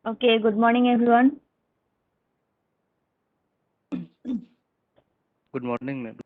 Okay, good morning, everyone. Good morning, ma'am.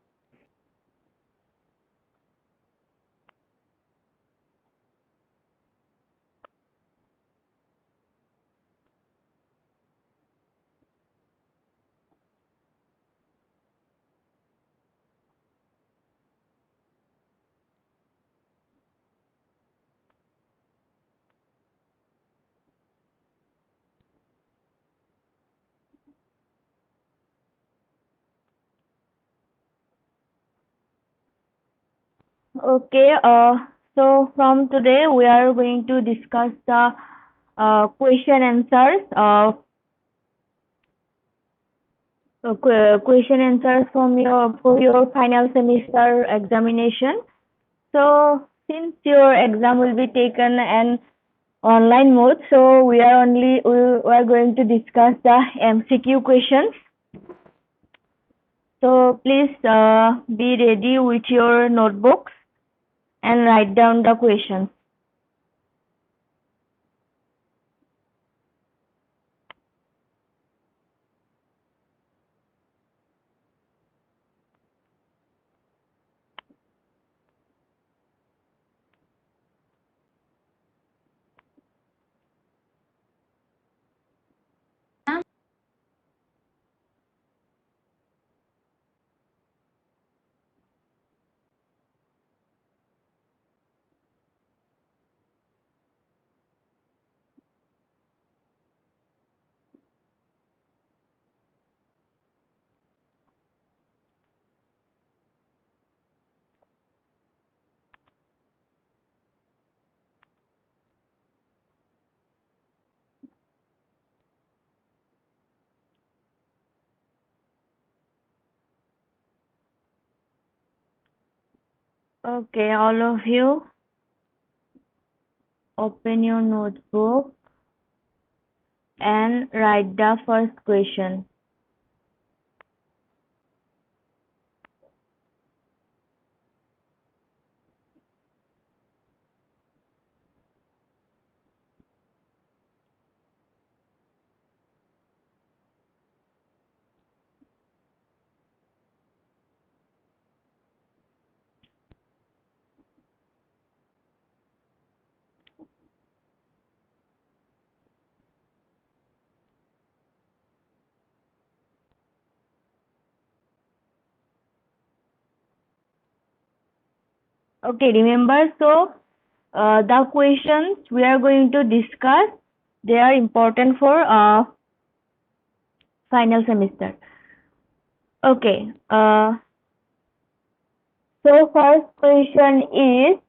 Okay, so from today we are going to discuss the question answers. Question answers from your for your final semester examination. So since your exam will be taken in online mode, so we are going to discuss the MCQ questions. So please be ready with your notebooks and write down the questions. Okay, all of you, open your notebook and write the first question. Okay, remember, so the questions we are going to discuss, they are important for final semester. Okay, so first question is,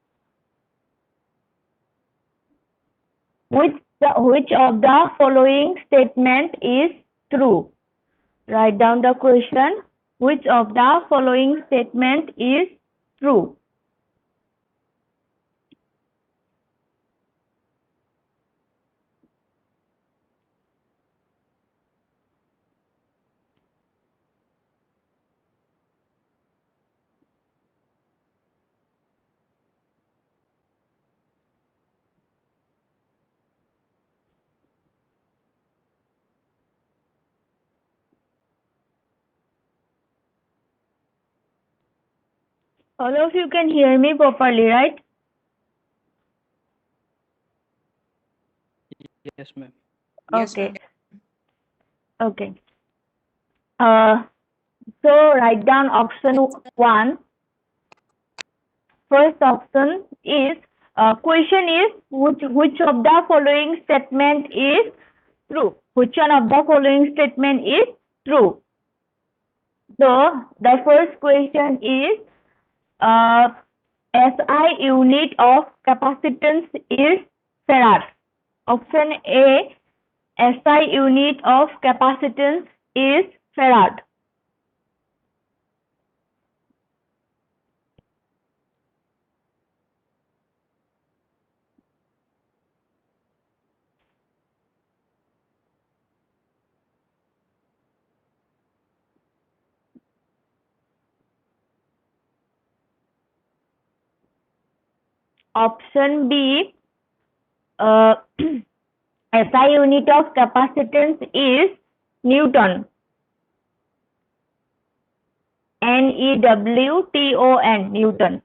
which of the following statement is true? Write down the question. Which of the following statement is true? All of you can hear me properly, right? Yes, ma'am. Yes, Okay. ma'am. Okay. Uh, so write down option 1. First option is, question is, which of the following statement is true? Which one of the following statement is true? So the first question is, SI unit of capacitance is farad. Option A, SI unit of capacitance is farad. Option B, uh, SI unit of capacitance is Newton. Newton, Newton.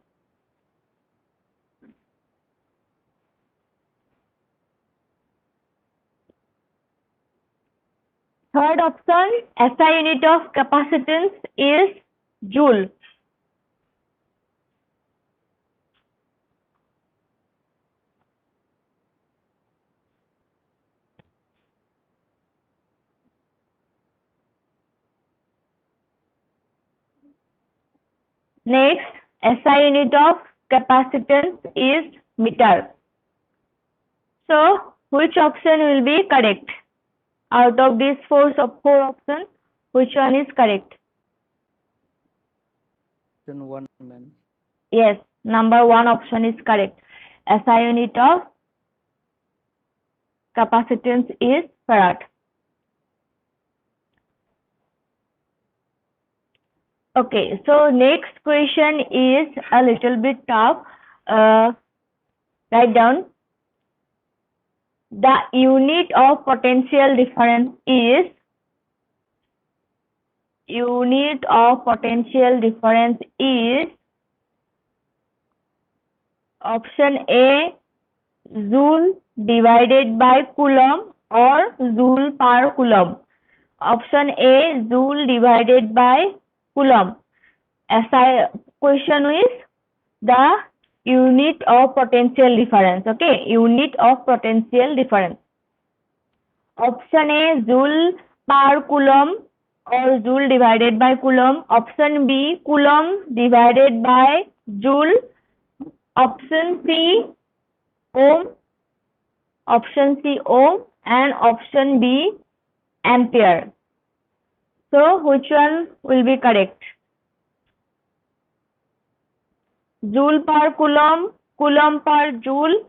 Third option, SI unit of capacitance is Joule. Next, SI unit of capacitance is meter. So, which option will be correct? Out of these four options, which one is correct? Option 1, ma'am. Yes, number 1 option is correct. SI unit of capacitance is farad. Okay, so next question is a little bit tough. Write down. The unit of potential difference is option A, Joule divided by Coulomb or Joule per Coulomb. Option A, Joule divided by Coulomb. SI question is the unit of potential difference. Okay, unit of potential difference. Option A, Joule per Coulomb or Joule divided by Coulomb. Option B, Coulomb divided by Joule. Option C, Ohm. Option C, Ohm, and option B, ampere. So, which one will be correct? Joule per Coulomb, Coulomb per Joule,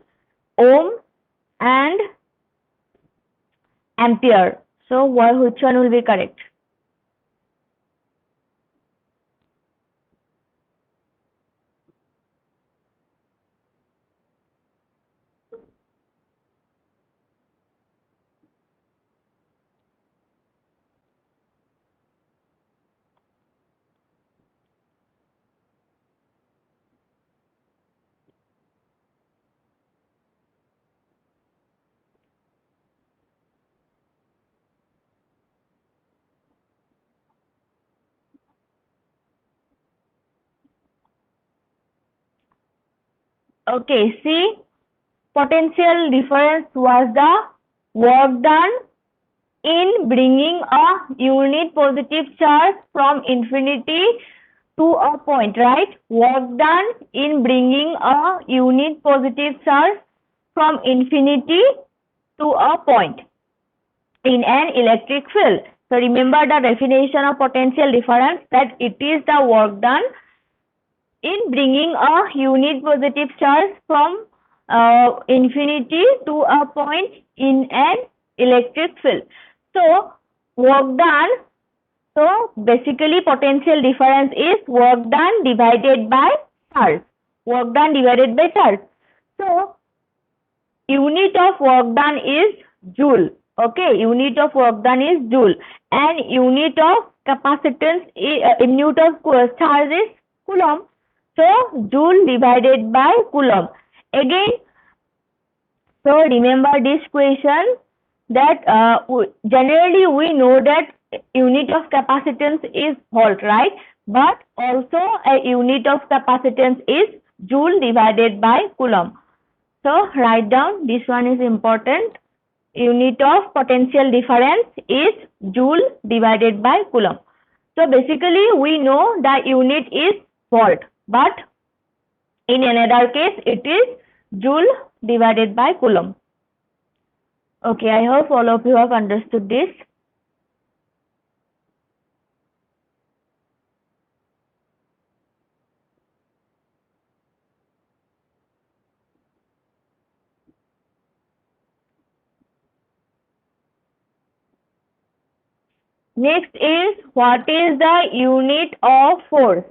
Ohm, and ampere. So, which one will be correct? Okay, see, potential difference was the work done in bringing a unit positive charge from infinity to a point, right? Work done in bringing a unit positive charge from infinity to a point in an electric field. So remember the definition of potential difference, that it is the work done in bringing a unit positive charge from infinity to a point in an electric field. So, work done. So, basically potential difference is work done divided by charge. Work done divided by charge. So, unit of work done is joule. Okay, unit of work done is joule, and unit of capacitance, unit of charge is coulomb. So, joule divided by coulomb. Again, so remember this question, that generally we know that unit of capacitance is volt, right? But also a unit of capacitance is joule divided by coulomb. So, write down, this one is important. Unit of potential difference is joule divided by coulomb. So, basically we know the unit is volt, but in another case it is joule divided by coulomb. Okay, I hope all of you have understood this. Next is, what is the unit of force?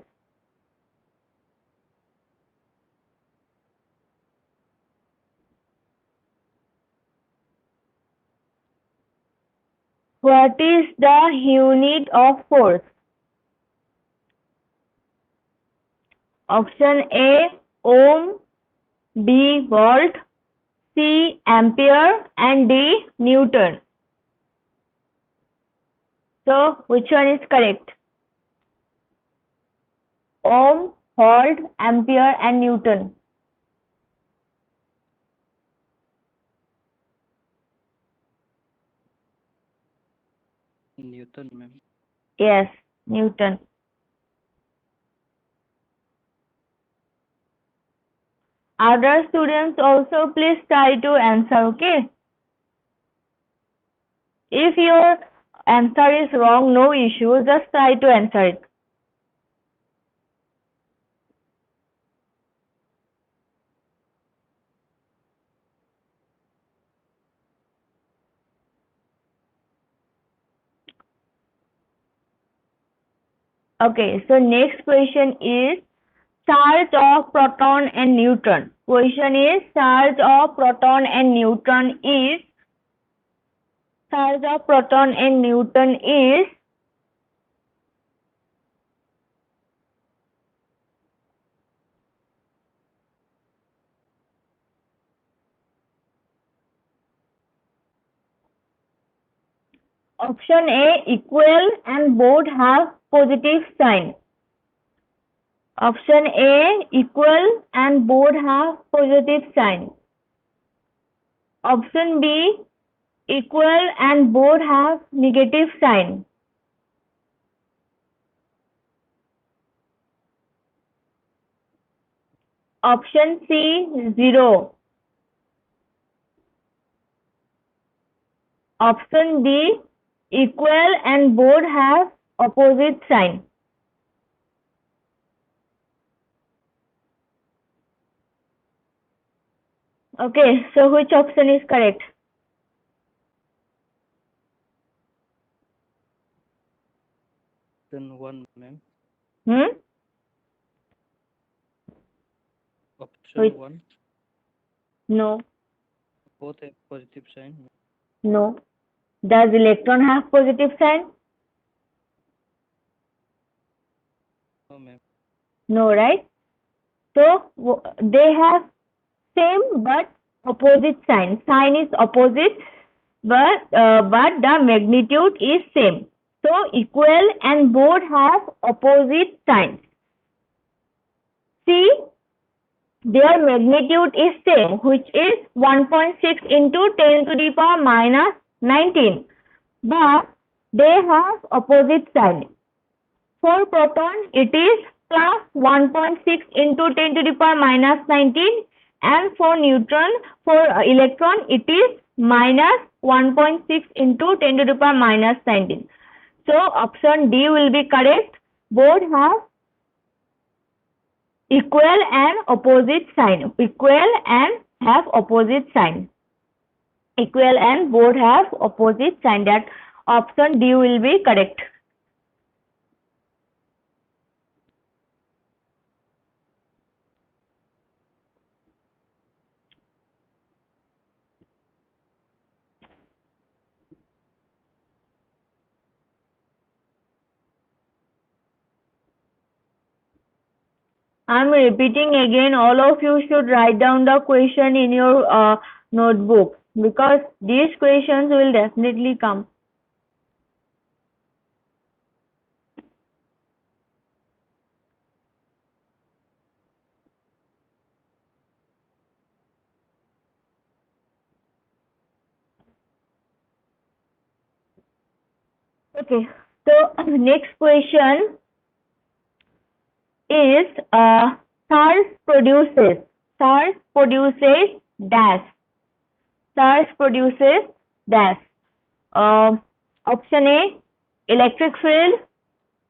What is the unit of force? Option A, ohm, B, volt, C, ampere, and D, Newton. So, which one is correct? Ohm, volt, ampere, and Newton. Newton, ma'am. Yes, Newton. Other students also please try to answer, okay? If your answer is wrong, no issue, just try to answer it. Okay, so next question is charge of proton and neutron. Question is charge of proton and neutron is option A equal and both have positive sign. Option A equal and both have positive sign. Option B equal and both have negative sign. Option C 0. Option D equal and both have opposite sign. Okay, so which option is correct? Option 1, ma'am. Option Which? 1. No. Both have positive sign. No. Does electron have positive sign? No, ma'am. No, right? So they have same but opposite sign. Sign is opposite, but the magnitude is same. So equal and both have opposite signs. See, their magnitude is same, which is 1.6 into 10 to the power minus 19. But they have opposite sign. For proton, it is plus 1.6 into 10 to the power minus 19. And for neutron, for electron, it is minus 1.6 into 10 to the power minus 19. So option D will be correct. Both have equal and opposite sign. Equal and have opposite sign. Equal and both have opposite sign. That option D will be correct. I'm repeating again, all of you should write down the question in your notebook because these questions will definitely come. Okay, so next question is SARS produces dash. SARS produces dash. Option A electric field.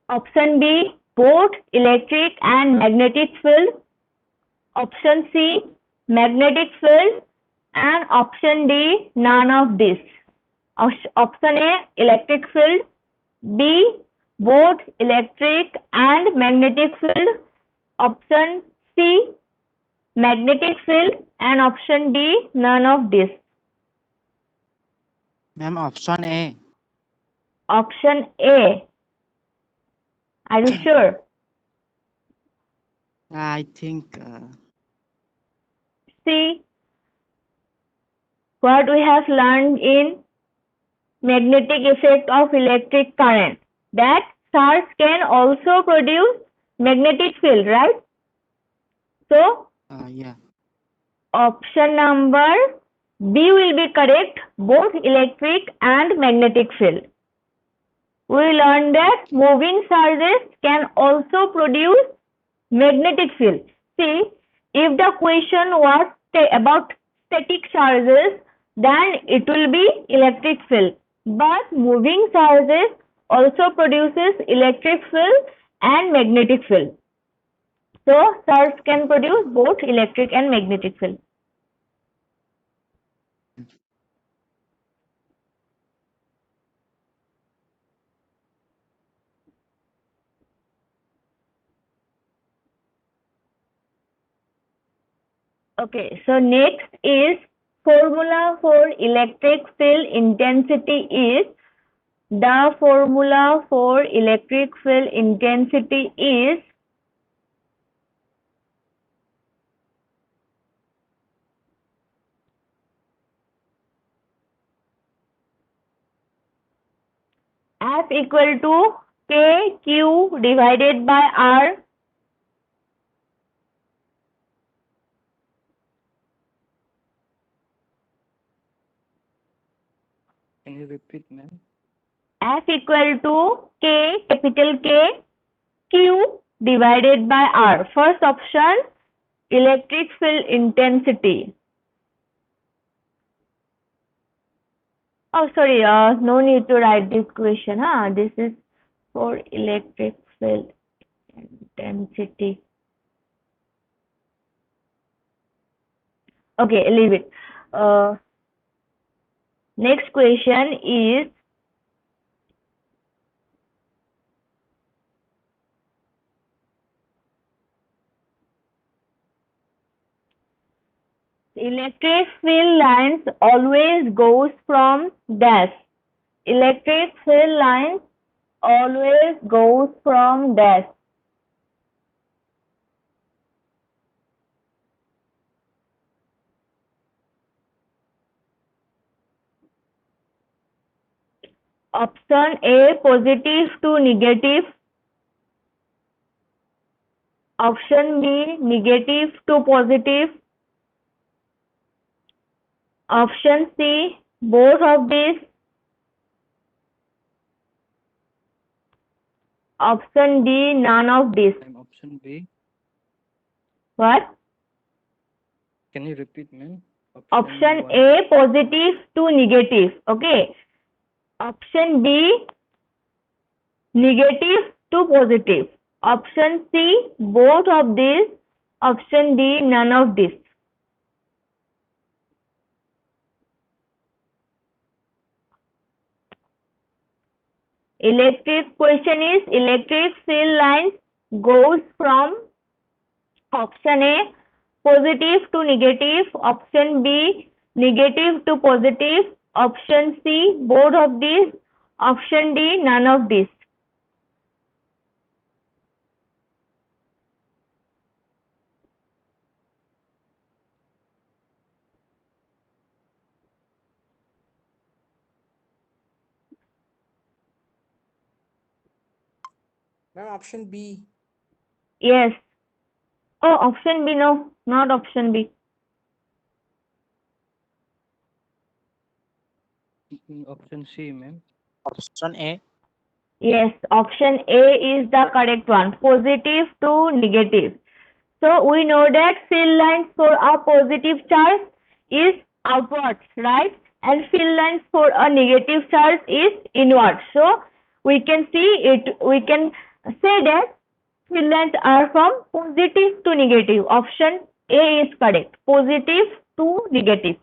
Option B both electric and magnetic field. Option C magnetic field. And option D none of this. Option A electric field. B both electric and magnetic field. Option C magnetic field. And option D none of this. Ma'am, option A. Option A. Are you sure? I think See what we have learned in magnetic effect of electric current, that charge can also produce magnetic field, right? So yeah. option number B will be correct, both electric and magnetic field. We learned that moving charges can also produce magnetic field. See, if the question was about static charges, then it will be electric field. But moving charges also produces electric field and magnetic field. So, charge can produce both electric and magnetic field. Okay, so next is formula for electric field intensity is, the formula for electric field intensity is F equal to KQ divided by R. Can you repeat, ma'am? F equal to K, capital K, Q divided by R. First option, electric field intensity. Oh, sorry, no need to write this question. This is for electric field intensity. Okay, leave it. Next question is, electric field lines always goes from dash. Electric field lines always goes from dash. Option A, positive to negative. Option B, negative to positive. Option C, both of these. Option D, none of these. Ma'am, option B. What? Can you repeat, ma'am? Option one. A, positive to negative. Okay. Option B, negative to positive. Option C, both of these. Option D, none of these. Electric question is, electric field lines goes from option A, positive to negative. Option B, negative to positive. Option C, both of these. Option D, none of these. ma'am, option B. Yes. Oh, option B, no, not option B. Option C, ma'am. Option A. Yes, option A is the correct one. Positive to negative. So we know that field lines for a positive charge is outwards, right? And field lines for a negative charge is inwards. So we can see it, we can say that field lines are from positive to negative. Option A is correct. Positive to negative.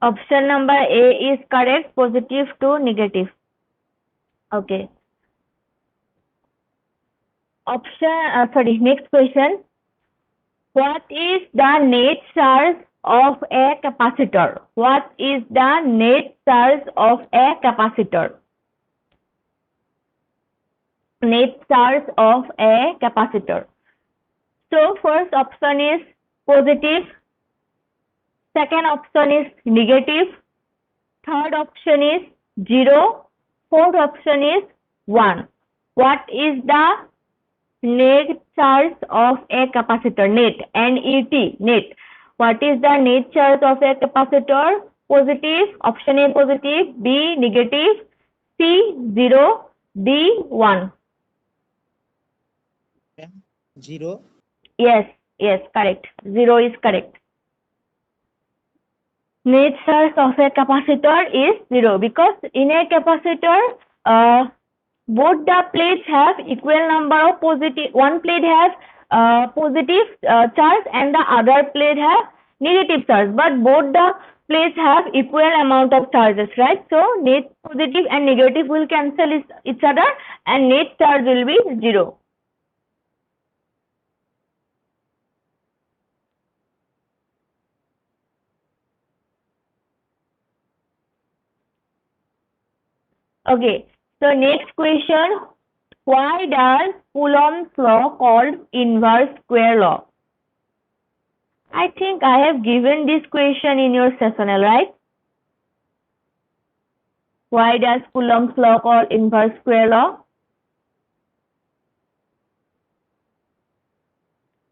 Option number A is correct, positive to negative. Okay. Next question. What is the net charge of a capacitor? What is the net charge of a capacitor? Net charge of a capacitor. So first option is positive, second option is negative, third option is 0, fourth option is 1. What is the net charge of a capacitor? Net, N-E-T, net. What is the net charge of a capacitor? Positive, option A positive, B negative, C 0, D 1. 0. Yes, correct. 0 is correct. Net charge of a capacitor is 0 because in a capacitor, both the plates have equal number of positive. One plate has positive charge and the other plate has negative charge. But both the plates have equal amount of charges, right? So net positive and negative will cancel each other, and net charge will be 0. Okay. So next question. Why does Coulomb's law called inverse square law? I think I have given this question in your sessional, right? Why does Coulomb's law called inverse square law?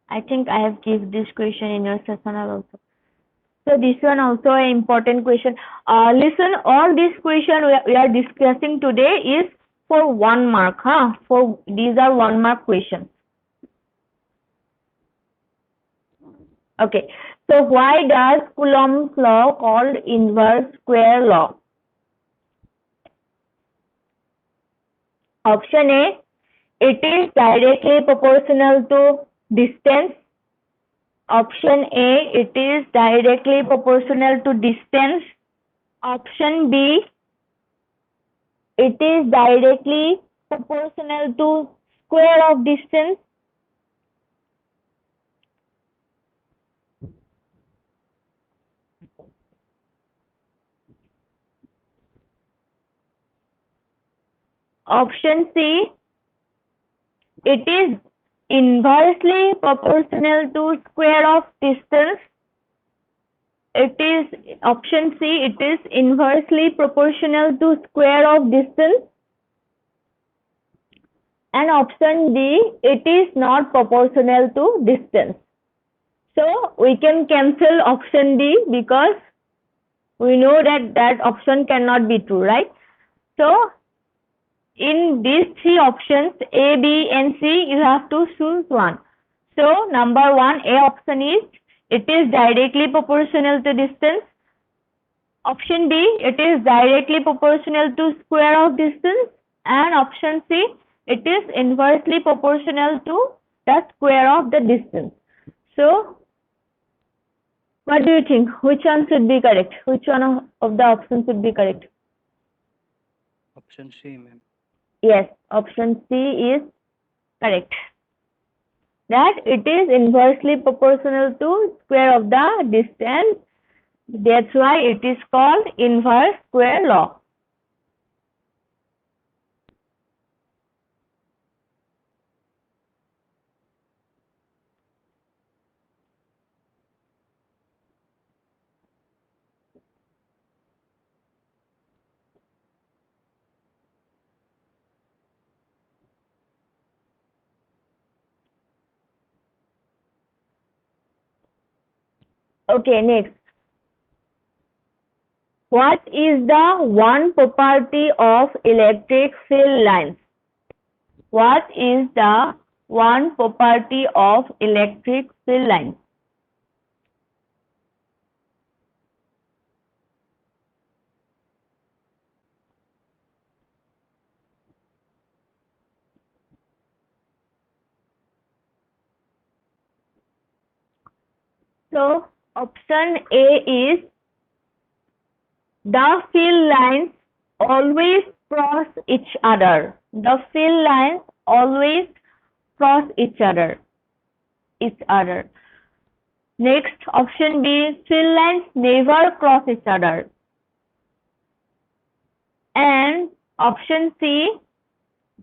I think I have given this question in your sessional also. So this one also an important question. Listen, all this question we are discussing today is for 1 mark. These are 1 mark questions. Okay. So why does Coulomb's law called inverse square law? Option A, it is directly proportional to distance. Option A, it is directly proportional to distance. Option B, it is directly proportional to square of distance. Option C, it is inversely proportional to square of distance. Option C, it is inversely proportional to square of distance. And option D, it is not proportional to distance. So we can cancel option D because we know that option cannot be true, right? So in these 3 options, A, B, and C, you have to choose one. So number 1, A option is, it is directly proportional to distance. Option B, it is directly proportional to square of distance. And option C, it is inversely proportional to the square of the distance. So what do you think? Which one should be correct? Which one of the options should be correct? Option C, ma'am. Yes, option C is correct. That it is inversely proportional to square of the distance. That's why it is called inverse square law. Okay, next. What is the one property of electric field lines? What is the one property of electric field lines? So option A is The fill lines always cross each other. The fill lines always cross each other. Next, option B, fill lines never cross each other. And option C,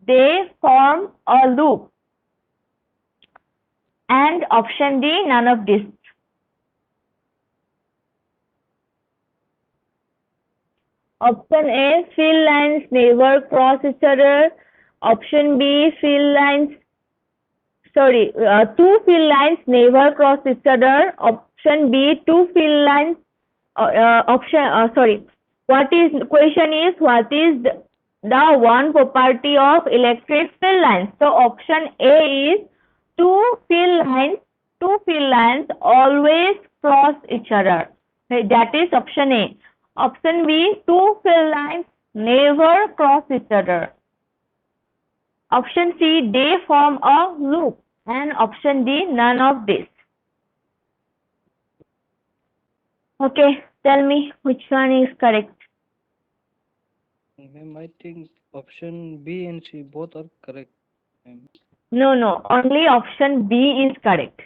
they form a loop. And option D, none of this. Option A, fill lines never cross each other. Option B, two fill lines never cross each other. Option B, two fill lines. Question is what is the one property of electric fill lines? So option A is two fill lines always cross each other. That is option A. Option B, two fill lines never cross each other. Option C, they form a loop. And option D, none of this. Okay, tell me which one is correct. Ma'am, I think option B and C both are correct, ma'am. No, only option B is correct.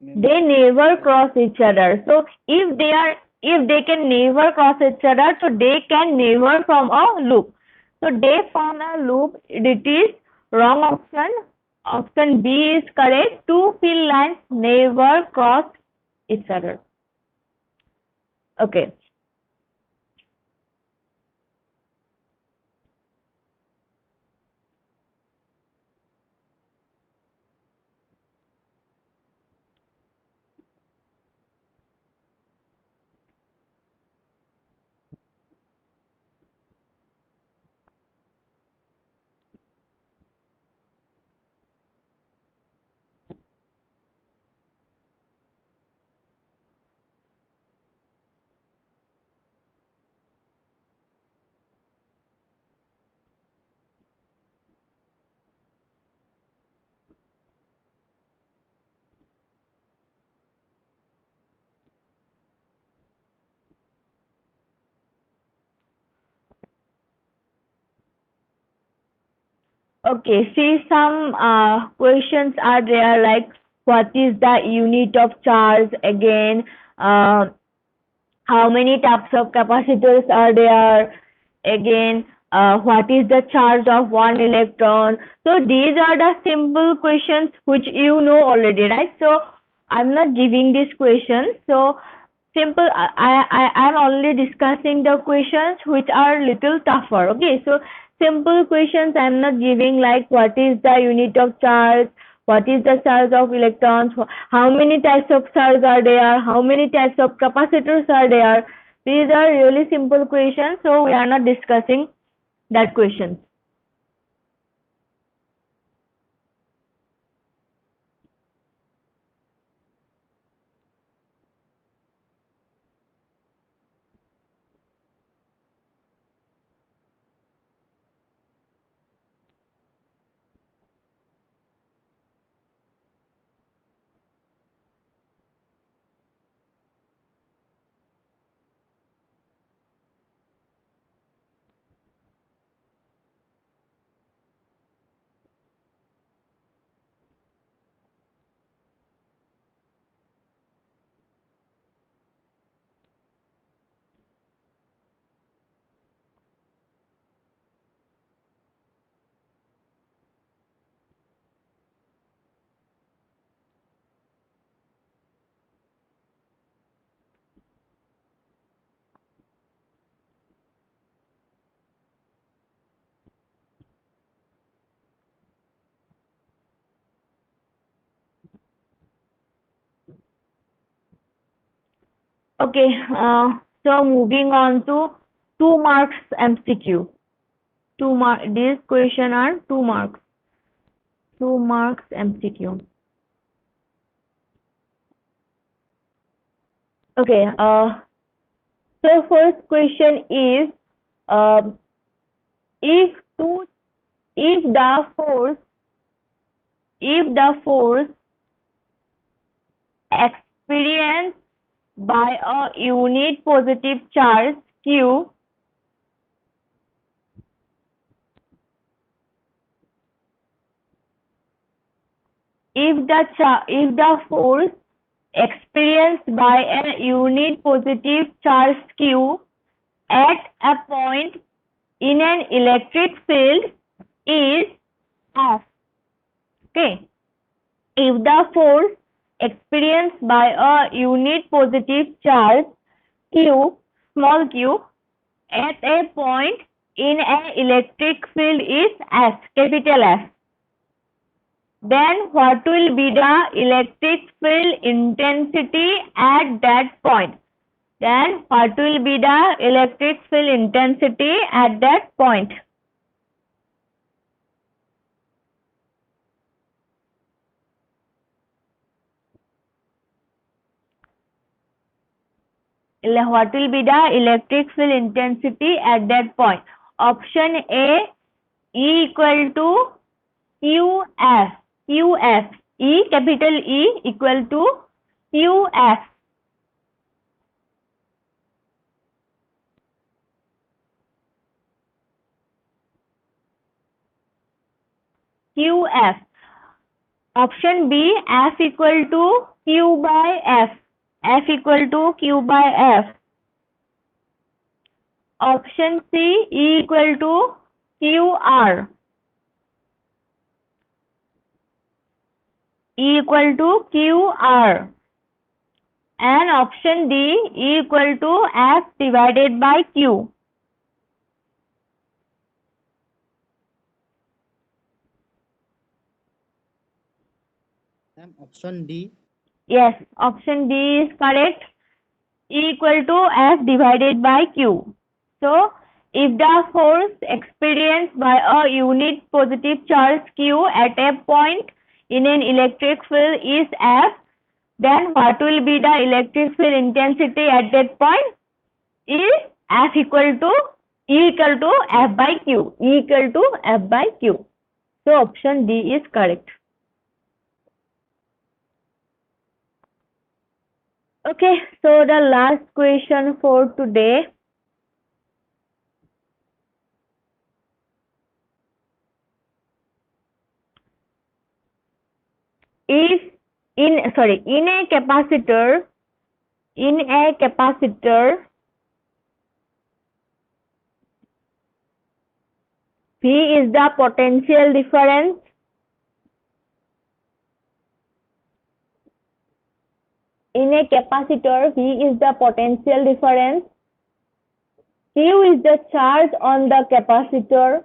Ma'am, They never cross each other. So if they can never cross each other, so they can never form a loop. So they form a loop. It is wrong option. Option B is correct. Two fill lines never cross each other. Okay. Okay, see some questions are there like what is the unit of charge again, how many types of capacitors are there, again what is the charge of one electron. So these are the simple questions which you know already, right? So I'm not giving these questions. So simple, I'm only discussing the questions which are little tougher. Okay, so simple questions I'm not giving, like what is the unit of charge, what is the charge of electrons, how many types of charge are there, how many types of capacitors are there. These are really simple questions, so we are not discussing that question. Okay, so moving on to 2 marks MCQ. These question are 2 marks. 2 marks MCQ. Okay, so first question is, if two, if the force experience by a unit positive charge Q if the force experienced by a unit positive charge Q at a point in an electric field is F. Okay. If the force experienced by a unit positive charge Q, small q, at a point in an electric field is S, capital S, then what will be the electric field intensity at that point? Then what will be the electric field intensity at that point? What will be the electric field intensity at that point? Option A, E equal to QF. QF. E, capital E equal to QF. QF. Option B, F equal to Q by F. F equal to Q by F. Option C, E equal to QR. E equal to QR. And option D, E equal to F divided by Q. Option D. Yes, option D is correct. E equal to F divided by Q. So, if the force experienced by a unit positive charge Q at a point in an electric field is F, then what will be the electric field intensity at that point? Is F equal to E equal to F by Q. E equal to F by Q. So, option D is correct. Okay, so the last question for today. If in a capacitor, V is the potential difference. In a capacitor, V is the potential difference. Q is the charge on the capacitor.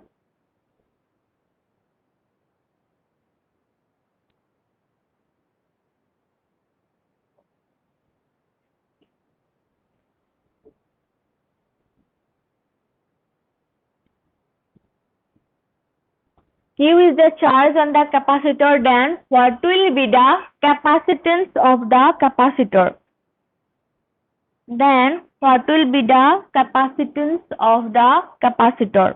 Q is the charge on the capacitor, then what will be the capacitance of the capacitor? Then what will be the capacitance of the capacitor?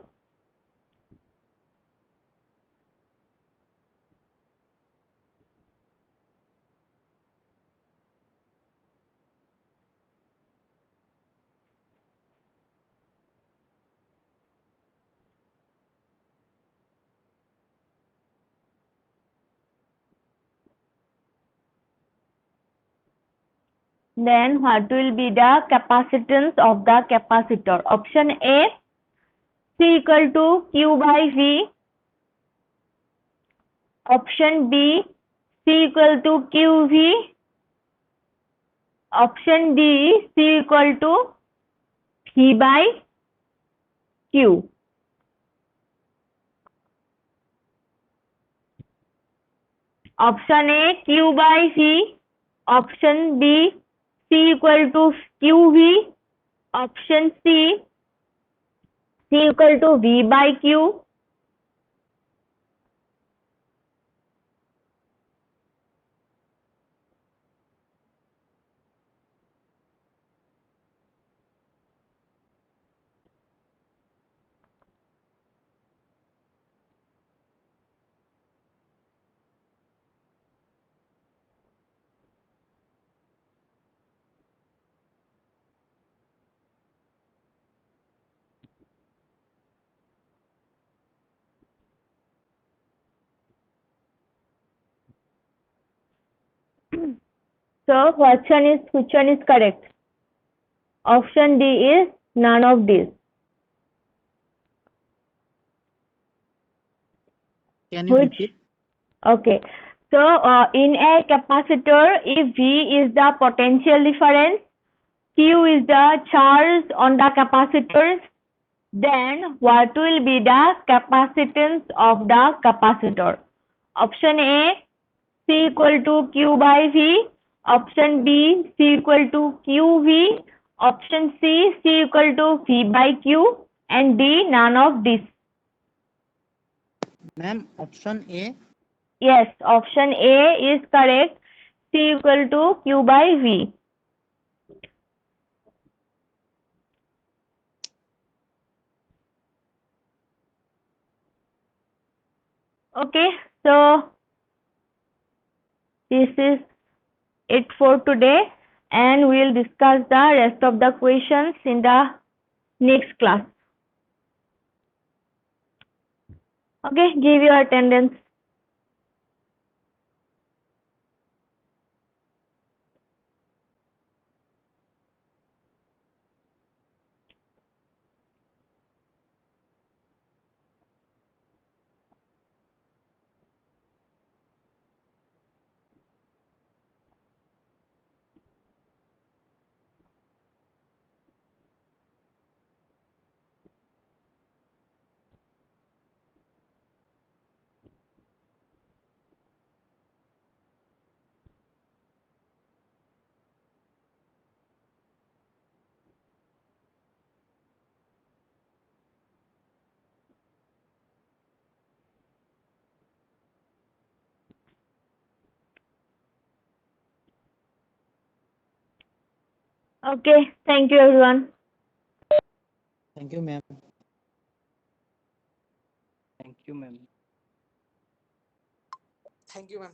Then what will be the capacitance of the capacitor? Option A, C equal to Q by V. Option B, C equal to QV. Option D, C equal to V by Q. Option A, Q by V. Option B, C equal to QV. Option C, C equal to V by Q. So which one is correct? Option D is none of these. Can you Which? repeat? Okay. So in a capacitor, if V is the potential difference, Q is the charge on the capacitors, then what will be the capacitance of the capacitor? Option A, C equal to Q by V. Option B, C equal to QV. Option C, C equal to V by Q. And D, none of this. Ma'am, option A. Yes, option A is correct. C equal to Q by V. Okay, so this is it for today, and we'll discuss the rest of the questions in the next class. Okay, give your attendance. Okay, thank you everyone. Thank you, ma'am. Thank you, ma'am. Thank you, ma'am.